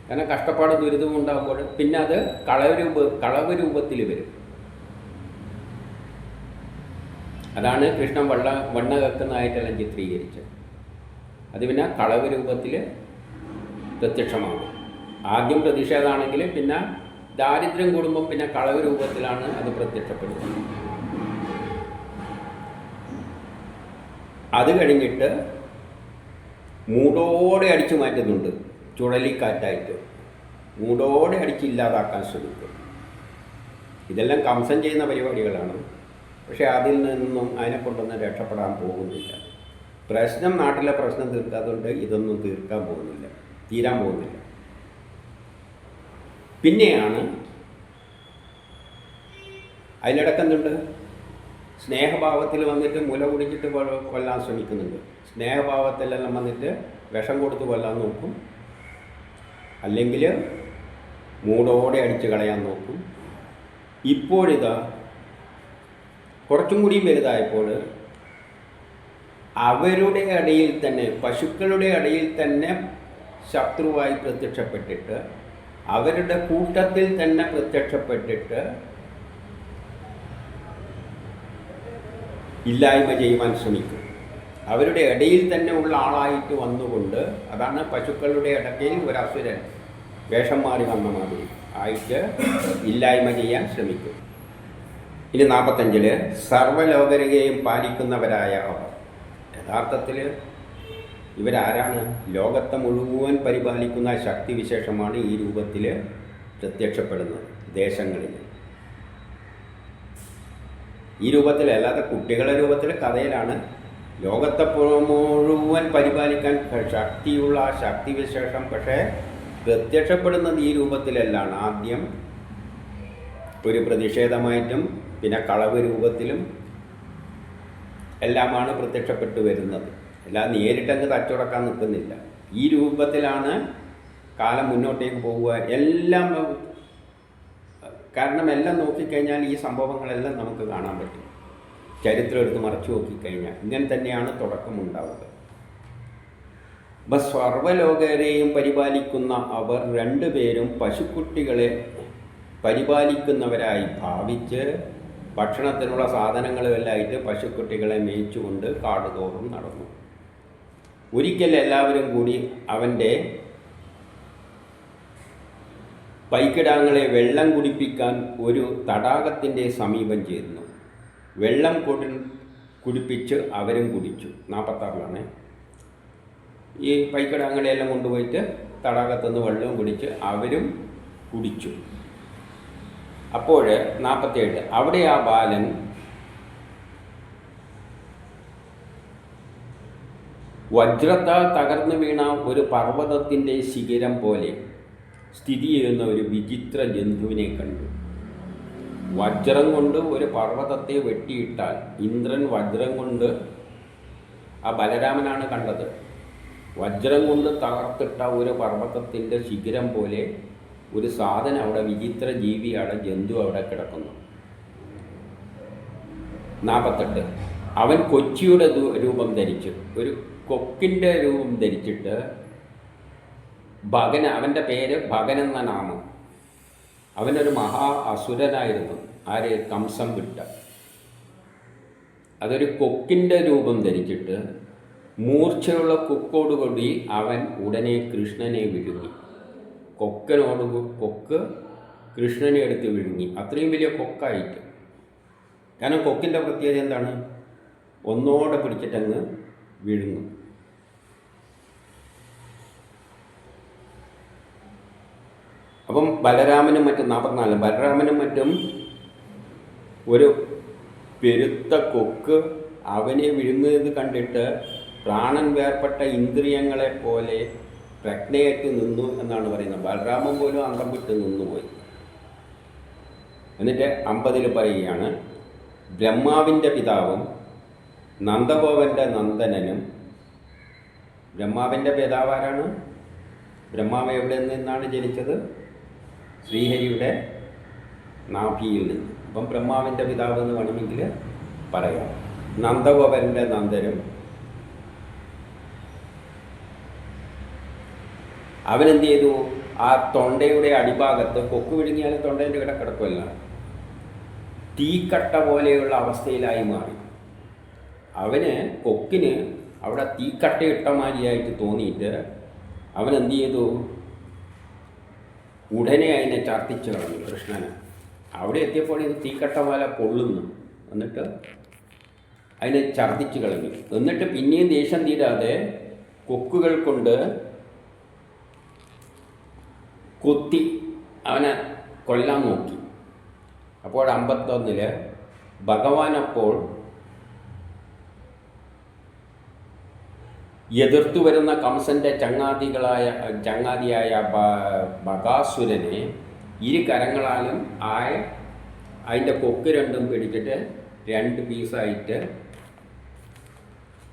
കാരണം കഷ്ടപ്പാട് ദുരിതവും ഉണ്ടാകുമ്പോൾ പിന്നെ അത് കളവ് രൂപത്തിൽ വരും. അതാണ് കൃഷ്ണൻ വണ്ണ കക്കുന്നതായിട്ടെല്ലാം ചിത്രീകരിച്ചത്. അത് പിന്നെ കളവ് രൂപത്തിൽ പ്രത്യക്ഷമാകും. ആദ്യം പ്രതിഷേധമാണെങ്കിൽ പിന്നെ ദാരിദ്ര്യം കൂടുമ്പം പിന്നെ കളവ് രൂപത്തിലാണ് അത് പ്രത്യക്ഷപ്പെടുന്നത്. അത് കഴിഞ്ഞിട്ട് മൂടോടെ അടിച്ചു മാറ്റുന്നുണ്ട്. ചുഴലിക്കാറ്റായിട്ട് മൂടോടെ അടിച്ചില്ലാതാക്കാൻ ശ്രമിക്കും. ഇതെല്ലാം കംസൻ ചെയ്യുന്ന പരിപാടികളാണ്. പക്ഷേ അതിൽ നിന്നും അതിനെക്കൊണ്ടൊന്നും രക്ഷപ്പെടാൻ പോകുന്നില്ല. നാട്ടിലെ പ്രശ്നം തീർക്കാത്തതുകൊണ്ട് ഇതൊന്നും തീരാൻ പോകുന്നില്ല. പിന്നെയാണ് അതിലിടക്കുന്നുണ്ട്, സ്നേഹഭാവത്തിൽ വന്നിട്ട് മുല കുടിച്ചിട്ട് കൊല്ലാൻ ശ്രമിക്കുന്നുണ്ട്. സ്നേഹഭാവത്തിലെല്ലാം വന്നിട്ട് വിഷം കൊടുത്ത് കൊല്ലാൻ നോക്കും, അല്ലെങ്കിൽ മൂടോടെ അടിച്ച് കളയാൻ നോക്കും. ഇപ്പോഴിതാ കുറച്ചും കൂടി വലുതായപ്പോൾ അവരുടെ ഇടയിൽ തന്നെ, പശുക്കളുടെ ഇടയിൽ തന്നെ ശത്രുവായി പ്രത്യക്ഷപ്പെട്ടിട്ട്, അവരുടെ കൂട്ടത്തിൽ തന്നെ പ്രത്യക്ഷപ്പെട്ടിട്ട് ഇല്ലായ്മ ചെയ്യുവാൻ ശ്രമിക്കും. അവരുടെ ഇടയിൽ തന്നെ ഉള്ള ആളായിട്ട് വന്നുകൊണ്ട്, അതാണ് പശുക്കളുടെ ഇടയ്ക്ക് ഒരു അസുരൻ വേഷം മാറി വന്ന മാതിരി ആയിട്ട് ഇല്ലായ്മ ചെയ്യാൻ ശ്രമിക്കും. ഇനി 45 സർവ്വലോകരെയും പാലിക്കുന്നവരായ അവർ. യഥാർത്ഥത്തിൽ ഇവരാരാണ്? ലോകത്തെ മുഴുവൻ പരിപാലിക്കുന്ന ശക്തിവിശേഷമാണ് ഈ രൂപത്തിൽ പ്രത്യക്ഷപ്പെടുന്നത് ദേശങ്ങളിൽ. ഈ രൂപത്തിൽ, അല്ലാതെ കുട്ടികളുടെ രൂപത്തിൽ കഥയിലാണ്. ലോകത്തെ മുഴുവൻ പരിപാലിക്കാൻ ശക്തിയുള്ള ആ ശക്തിവിശേഷം പക്ഷേ പ്രത്യക്ഷപ്പെടുന്നത് ഈ രൂപത്തിലെല്ലാം. ആദ്യം ഒരു പ്രതിഷേധമായിട്ടും പിന്നെ കളവ് രൂപത്തിലും എല്ലാമാണ് പ്രത്യക്ഷപ്പെട്ടു വരുന്നത്. അല്ലാതെ നേരിട്ടങ്ങ് തച്ചുടക്കാൻ നിൽക്കുന്നില്ല. ഈ രൂപത്തിലാണ് കാലം മുന്നോട്ടേക്ക് പോവുക. എല്ലാം, കാരണം എല്ലാം നോക്കിക്കഴിഞ്ഞാൽ ഈ സംഭവങ്ങളെല്ലാം നമുക്ക് കാണാൻ പറ്റും. ചരിത്രം എടുത്ത് മറച്ചു നോക്കിക്കഴിഞ്ഞാൽ ഇങ്ങനെ തന്നെയാണ് തുടക്കമുണ്ടാവുക. അപ്പം സർവ്വലോകരെയും പരിപാലിക്കുന്ന അവർ രണ്ടുപേരും പശുക്കുട്ടികളെ പരിപാലിക്കുന്നവരായി ഭാവിച്ച് ഭക്ഷണത്തിനുള്ള സാധനങ്ങളുമെല്ലാമായിട്ട് പശുക്കുട്ടികളെ മേയിച്ചുകൊണ്ട് കാടുതോറും നടന്നു. ഒരിക്കൽ എല്ലാവരും കൂടി അവൻ്റെ പൈക്കിടാങ്ങളെ വെള്ളം കുടിപ്പിക്കാൻ ഒരു തടാകത്തിൻ്റെ സമീപം ചേർന്നു. വെള്ളം കുടിപ്പിച്ച് അവരും കുടിച്ചു. 46 ഈ പൈക്കിടാങ്ങളെയെല്ലാം കൊണ്ടുപോയിട്ട് തടാകത്തുനിന്ന് വെള്ളവും കുടിച്ച് അവരും കുടിച്ചു. അപ്പോൾ 47 അവിടെ ആ ബാലൻ വജ്രത്താൽ തകർന്നു വീണ ഒരു പർവ്വതത്തിൻ്റെ ശിഖരം പോലെ സ്ഥിതി ചെയ്യുന്ന ഒരു വിചിത്ര ജന്തുവിനെ കണ്ടു. വജ്രം കൊണ്ട് ഒരു പർവ്വതത്തെ വെട്ടിയിട്ടാൽ, ഇന്ദ്രൻ വജ്രം കൊണ്ട്, ആ ബലരാമനാണ് കണ്ടത്, വജ്രം കൊണ്ട് തകർത്തിട്ട ഒരു പർവ്വതത്തിൻ്റെ ശിഖരം പോലെ ഒരു സാധനം അവിടെ, വിചിത്ര ജീവിയാണ്, ജന്തു അവിടെ കിടക്കുന്നു. 48 അവൻ കൊച്ചിയുടെ രൂപം ധരിച്ചു, ഒരു കൊക്കിൻ്റെ രൂപം ധരിച്ചിട്ട് ഭഗന, അവൻ്റെ പേര് ഭഗൻ എന്ന നാമം. അവനൊരു മഹാ അസുരനായിരുന്നു. ആര്? കംസം വിട്ട. അതൊരു കൊക്കിൻ്റെ രൂപം ധരിച്ചിട്ട് മൂർച്ചയുള്ള കൊക്കോടുകൂടി അവൻ ഉടനെ കൃഷ്ണനെ വിഴുങ്ങി. കൊക്ക് കൃഷ്ണനെ എടുത്ത് വിഴുങ്ങി. അത്രയും വലിയ കൊക്കായിട്ട്. കാരണം കൊക്കിൻ്റെ പ്രത്യേകത എന്താണ്? ഒന്നോടെ പിടിച്ചിട്ടങ്ങ് വിഴുങ്ങും. അപ്പം ബലരാമനും മറ്റും 44 ബലരാമനും മറ്റും ഒരു പെരുത്ത കൊക്ക് അവനെ വിഴുങ്ങുന്നത് കണ്ടിട്ട് പ്രാണൻ വേർപ്പെട്ട ഇന്ദ്രിയങ്ങളെ പോലെ പ്രജ്ഞയേറ്റ് നിന്നു എന്നാണ് പറയുന്നത്. ബലരാമൻ പോലും അന്തം വിട്ട് നിന്നുപോയി. എന്നിട്ട് 50 പറയുകയാണ്, ബ്രഹ്മാവിൻ്റെ പിതാവും നന്ദഗോപൻ്റെ നന്ദനനും. ബ്രഹ്മാവിൻ്റെ പിതാവ് ആരാണ്? ബ്രഹ്മാവ് എവിടെ നിന്നാണ് ജനിച്ചത്? ശ്രീഹരിയുടെ നാഭിയിൽ നിന്ന്. അപ്പം ബ്രഹ്മാവിൻ്റെ പിതാവ് എന്ന് വേണമെങ്കിൽ പറയാം. നന്ദഗോപൻ്റെ നന്ദനും. അവനെന്ത് ചെയ്തു? ആ തൊണ്ടയുടെ അടിഭാഗത്ത്, കൊക്ക് വിഴുങ്ങിയാൽ തൊണ്ടേൻ്റെ ഇവിടെ കിടക്കുമല്ല, തീക്കട്ട പോലെയുള്ള അവസ്ഥയിലായി മാറി. അവന്, കൊക്കിന് അവിടെ തീക്കട്ട ഇട്ട മാതിരിയായിട്ട് തോന്നിയിട്ട് അവനെന്ത് ചെയ്തു? ഉടനെ അതിനെ ഛർദ്ദിച്ച് കളഞ്ഞു കൃഷ്ണന്. അവിടെ എത്തിയപ്പോൾ ഇത് തീക്കട്ട പോലെ പൊള്ളുന്നു. എന്നിട്ട് അതിനെ ഛർദ്ദിച്ച് കളഞ്ഞു. എന്നിട്ട് പിന്നെയും ദേഷ്യം തീരാതെ കൊക്കുകൾ കൊണ്ട് കൊത്തി അവനെ കൊല്ലാൻ നോക്കി. അപ്പോൾ 51 ഭഗവാൻ അപ്പോൾ എതിർത്തു വരുന്ന കംസൻ്റെ ചങ്ങാതിയായ ബകാസുരനെ ഇരു കരങ്ങളാലും അതിൻ്റെ കൊക്ക് രണ്ടും പിടിച്ചിട്ട് 2 പീസായിട്ട്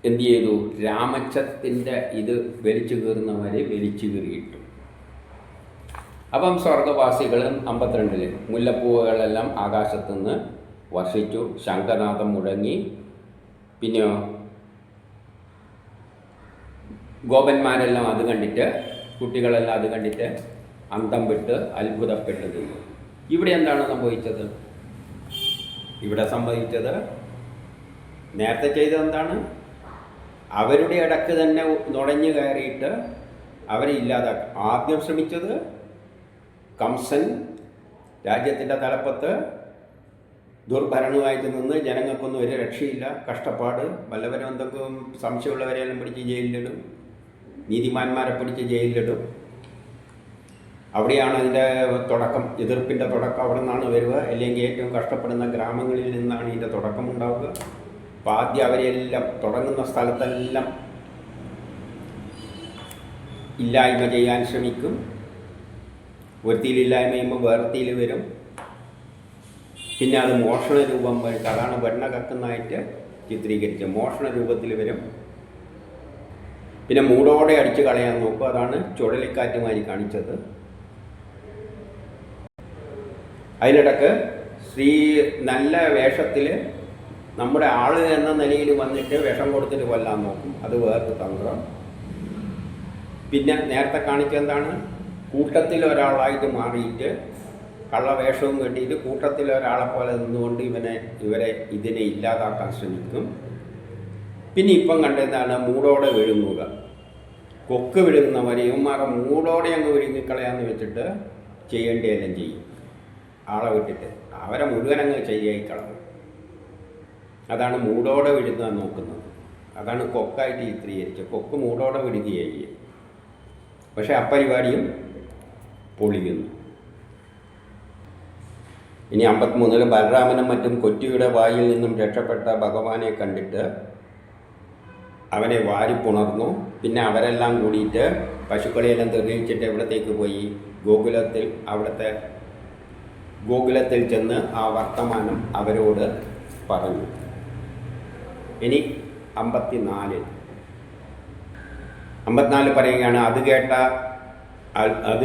എന്തു ചെയ്തു? രാമച്ചത്തിൻ്റെ ഇത് വലിച്ചു കീറുന്നവരെ വലിച്ചു കീറിയിട്ടു. അപ്പം സ്വർഗവാസികളും 52 മുല്ലപ്പൂവുകളെല്ലാം ആകാശത്തുനിന്ന് വർഷിച്ചു. ശംഖനാഥം മുഴങ്ങി. പിന്നെയോ ഗോപന്മാരെല്ലാം അത് കണ്ടിട്ട്, കുട്ടികളെല്ലാം അത് കണ്ടിട്ട് അന്തം വിട്ട് അത്ഭുതപ്പെട്ടു നിന്നു. ഇവിടെ എന്താണ് സംഭവിച്ചത്? ഇവിടെ സംഭവിച്ചത് നേരത്തെ ചെയ്തത് എന്താണ്? അവരുടെ ഇടക്ക് തന്നെ നുഴഞ്ഞു കയറിയിട്ട് അവരെ ഇല്ലാതാക്കി. ആദ്യം ശ്രമിച്ചത് കംസൻ രാജ്യത്തിൻ്റെ തലപ്പത്ത് ദുർഭരണമായിട്ട് നിന്ന് ജനങ്ങൾക്കൊന്നും ഒരു രക്ഷയില്ല, കഷ്ടപ്പാട്, വല്ലവരും എന്തൊക്കെയും സംശയമുള്ളവരെല്ലാം പിടിച്ച് ജയിലിലിടും, നീതിമാന്മാരെ പിടിച്ച് ജയിലിലിടും. അവിടെയാണ് അതിൻ്റെ തുടക്കം, എതിർപ്പിൻ്റെ തുടക്കം അവിടെ നിന്നാണ് വരിക. അല്ലെങ്കിൽ ഏറ്റവും കഷ്ടപ്പെടുന്ന ഗ്രാമങ്ങളിൽ നിന്നാണ് ഇതിൻ്റെ തുടക്കം ഉണ്ടാവുക. അപ്പോൾ ആദ്യം അവരെല്ലാം തുടങ്ങുന്ന സ്ഥലത്തെല്ലാം ഇല്ലായ്മ ചെയ്യാൻ ശ്രമിക്കും. ഒരുത്തിയിലില്ലായ്മ ചെയ്യുമ്പോൾ വേറെത്തിയിൽ വരും. പിന്നെ അത് മോഷണ രൂപം വരും. അതാണ് വെണ്ണ കക്കുന്നതായിട്ട് ചിത്രീകരിച്ച് മോഷണ രൂപത്തിൽ വരും. പിന്നെ മൂടോടെ അടിച്ചു കളയാൻ നോക്കും. അതാണ് ചുഴലിക്കാറ്റുമായി കാണിച്ചത്. അതിനിടക്ക് ശ്രീ നല്ല വേഷത്തിൽ നമ്മുടെ ആള് എന്ന നിലയിൽ വന്നിട്ട് വിഷം കൊടുത്തിട്ട് കൊല്ലാൻ നോക്കും. അത് വേറൊരു തന്ത്രം. പിന്നെ നേരത്തെ കാണിച്ചെന്താണ്, കൂട്ടത്തിൽ ഒരാളായിട്ട് മാറിയിട്ട് കള്ളവേഷവും കെട്ടിയിട്ട് കൂട്ടത്തിൽ ഒരാളെ പോലെ നിന്നുകൊണ്ട് ഇവരെ ഇതിനെ ഇല്ലാതാക്കാൻ ശ്രമിക്കും. പിന്നെ ഇപ്പം കണ്ടെന്താണ്, മൂടോടെ വിഴുങ്ങുക. കൊക്ക് വിഴുങ്ങുന്നവരെ ഇവന്മാരെ മൂടോടെ അങ്ങ് വിഴുങ്ങിക്കളയാന്ന് വെച്ചിട്ട് ചെയ്യേണ്ടതെല്ലാം ചെയ്യും. ആളെ വിട്ടിട്ട് അവരെ മുഴുവൻ അങ്ങ് ചെയ്യായിക്കളയും. അതാണ് മൂടോടെ വിഴുങ്ങാൻ നോക്കുന്നത്. അതാണ് കൊക്കായിട്ട് ചിത്രീകരിച്ചത്. കൊക്ക് മൂടോടെ വിടുകയായി. പക്ഷെ അപ്പരിപാടിയും പൊളിയുന്നു. ഇനി 53 ബലരാമനും മറ്റും കൊറ്റിയുടെ വായിൽ നിന്നും രക്ഷപ്പെട്ട ഭഗവാനെ കണ്ടിട്ട് അവനെ വാരിപ്പുണർന്നു. പിന്നെ അവരെല്ലാം കൂടിയിട്ട് പശുക്കളെയെല്ലാം തെളിയിച്ചിട്ട് എവിടത്തേക്ക് പോയി? ഗോകുലത്തിൽ ചെന്ന് ആ വർത്തമാനം അവരോട് പറഞ്ഞു. ഇനി 54 പറയുകയാണ്, അത്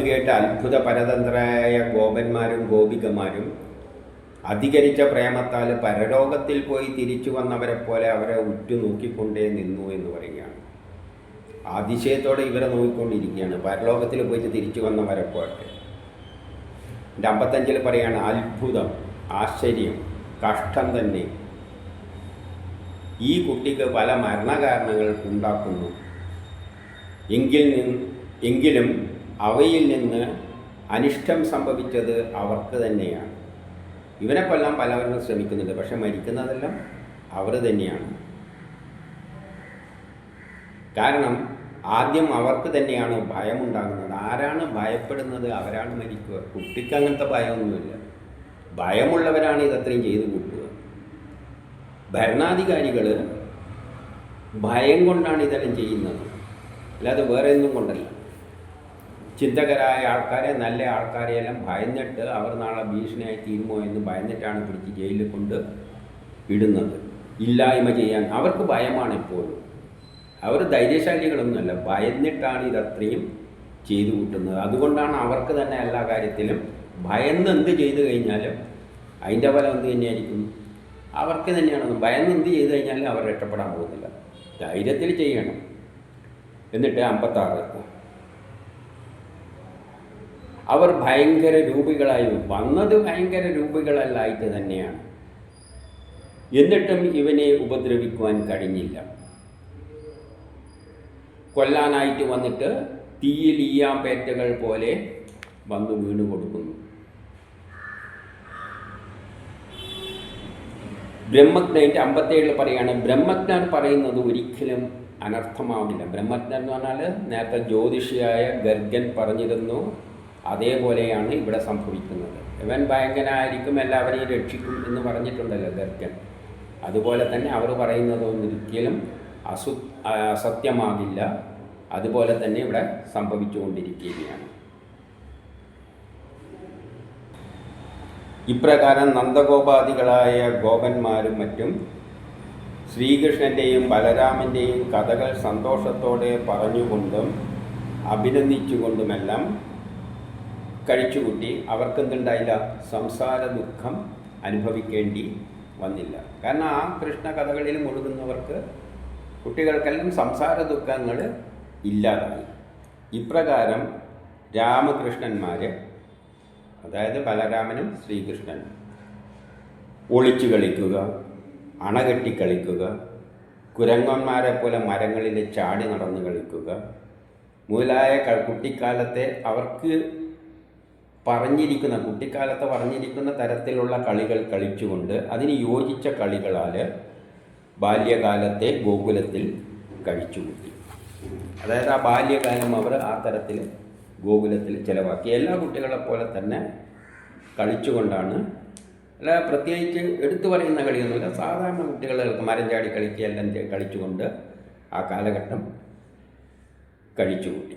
കേട്ട അത്ഭുത പരതന്ത്രരായ ഗോപന്മാരും ഗോപികമാരും അധികരിച്ച പ്രേമത്താൽ പരലോകത്തിൽ പോയി തിരിച്ചു വന്നവരെ പോലെ അവരെ ഉറ്റുനോക്കിക്കൊണ്ടേ നിന്നു എന്ന് പറയുകയാണ്. അതിശയത്തോടെ ഇവരെ നോക്കിക്കൊണ്ടിരിക്കുകയാണ്, പരലോകത്തിൽ പോയിട്ട് തിരിച്ചു വന്നവരെ പോലെ. 55 പറയുകയാണ്, അത്ഭുതം, ആശ്ചര്യം, കഷ്ടം തന്നെ. ഈ കുട്ടിക്ക് പല മരണകാരണങ്ങൾ ഉണ്ടാക്കുന്നു. എങ്കിലും അവയിൽ നിന്ന് അനിഷ്ടം സംഭവിച്ചത് അവർക്ക് തന്നെയാണ്. ഇവനെ കൊല്ലാൻ പലവരും ശ്രമിക്കുന്നുണ്ട്, പക്ഷെ മരിക്കുന്നതെല്ലാം അവർ തന്നെയാണ്. കാരണം ആദ്യം അവർക്ക് തന്നെയാണ് ഭയമുണ്ടാകുന്നത്. ആരാണ് ഭയപ്പെടുന്നത് അവരാണ് മരിക്കുക. കുട്ടിക്ക് അങ്ങനത്തെ ഭയമൊന്നുമില്ല. ഭയമുള്ളവരാണ് ഇതത്രയും ചെയ്തു കൂട്ടുക. ഭരണാധികാരികൾ ഭയം കൊണ്ടാണ് ഇതെല്ലാം ചെയ്യുന്നത്, അല്ലാതെ വേറെ ഒന്നും കൊണ്ടല്ല. ചിന്തകരായ ആൾക്കാരെ, നല്ല ആൾക്കാരെയെല്ലാം ഭയന്നിട്ട് അവർ നാളെ ഭീഷണിയായി തീരുമോ എന്ന് ഭയന്നിട്ടാണ് പിടിച്ച് ജയിലിൽ കൊണ്ട് ഇടുന്നത്. ഇല്ലായ്മ ചെയ്യാൻ അവർക്ക് ഭയമാണ് എപ്പോഴും. അവർ ധൈര്യശാലികളൊന്നുമല്ല, ഭയന്നിട്ടാണ് ഇതത്രയും ചെയ്തു കൂട്ടുന്നത്. അതുകൊണ്ടാണ് അവർക്ക് തന്നെ എല്ലാ കാര്യത്തിലും ഭയന്ന് എന്ത് ചെയ്തു കഴിഞ്ഞാലും അതിൻ്റെ ഫലം എന്ത് തന്നെയായിരിക്കും? അവർക്ക് തന്നെയാണ്. ഭയന്ന് എന്ത് ചെയ്തു കഴിഞ്ഞാലും അവർ രക്ഷപ്പെടാൻ പോകുന്നില്ല. ധൈര്യത്തിൽ ചെയ്യണം. എന്നിട്ട് 56 അവർ ഭയങ്കര രൂപികളായി വന്നത്. ഭയങ്കര രൂപികളല്ലായിട്ട് തന്നെയാണ്. എന്നിട്ടും ഇവനെ ഉപദ്രവിക്കുവാൻ കഴിഞ്ഞില്ല. കൊല്ലാനായിട്ട് വന്നിട്ട് തീയിൽ ഈയാമ്പേറ്റകൾ പോലെ വന്നു വീണു കൊടുക്കുന്നു. ബ്രഹ്മജ്ഞൻ്റെ 57 പറയാണ്, ബ്രഹ്മജ്ഞൻ പറയുന്നത് ഒരിക്കലും അനർത്ഥമാവില്ല. ബ്രഹ്മജ്ഞൻ എന്ന് പറഞ്ഞാൽ നേരത്തെ ജ്യോതിഷിയായ ഗർഗൻ പറഞ്ഞിരുന്നു, അതേപോലെയാണ് ഇവിടെ സംഭവിക്കുന്നത്. ഇവൻ ഭയങ്കരനായിരിക്കും, എല്ലാവരെയും രക്ഷിക്കും എന്ന് പറഞ്ഞിട്ടുണ്ടല്ലോ ഗർഗൻ. അതുപോലെ തന്നെ അവർ പറയുന്നതൊന്നും ഒരിക്കലും അസത്യമാകില്ല. അതുപോലെ തന്നെ ഇവിടെ സംഭവിച്ചുകൊണ്ടിരിക്കുകയാണ്. ഇപ്രകാരം നന്ദഗോപാദികളായ ഗോപന്മാരും മറ്റും ശ്രീകൃഷ്ണൻ്റെയും ബലരാമൻ്റെയും കഥകൾ സന്തോഷത്തോടെ പറഞ്ഞുകൊണ്ടും അഭിനന്ദിച്ചുകൊണ്ടുമെല്ലാം കഴിച്ചുകൂട്ടി. അവർക്കെന്തുണ്ടായില്ല? സംസാര ദുഃഖം അനുഭവിക്കേണ്ടി വന്നില്ല. കാരണം ആ കൃഷ്ണ കഥകളിൽ മുഴുകുന്നവർക്ക്, കുട്ടികൾക്കെല്ലാം സംസാര ദുഃഖങ്ങൾ ഇല്ലാതായി. ഇപ്രകാരം രാമകൃഷ്ണന്മാർ, അതായത് ബലരാമനും ശ്രീകൃഷ്ണനും ഒളിച്ചു കളിക്കുക, അണകെട്ടി കളിക്കുക, കുരങ്ങന്മാരെ പോലെ മരങ്ങളിൽ ചാടി നടന്ന് കളിക്കുക മുതലായ കുട്ടിക്കാലത്തെ അവർക്ക് കുട്ടിക്കാലത്ത് പറഞ്ഞിരിക്കുന്ന തരത്തിലുള്ള കളികൾ കളിച്ചുകൊണ്ട് അതിന് യോജിച്ച കളികളാൽ ബാല്യകാലത്തെ ഗോകുലത്തിൽ കഴിച്ചുകൂട്ടി. അതായത് ആ ബാല്യകാലം അവർ ആ തരത്തിൽ ഗോകുലത്തിൽ ചിലവാക്കി. എല്ലാ കുട്ടികളെപ്പോലെ തന്നെ കളിച്ചുകൊണ്ടാണ്, അല്ല പ്രത്യേകിച്ച് എടുത്തു പറയുന്ന കളിയൊന്നുമില്ല, സാധാരണ കുട്ടികൾക്ക് മരം ചാടി കളിക്കുക എല്ലാം കളിച്ചുകൊണ്ട് ആ കാലഘട്ടം കഴിച്ചുകൂട്ടി.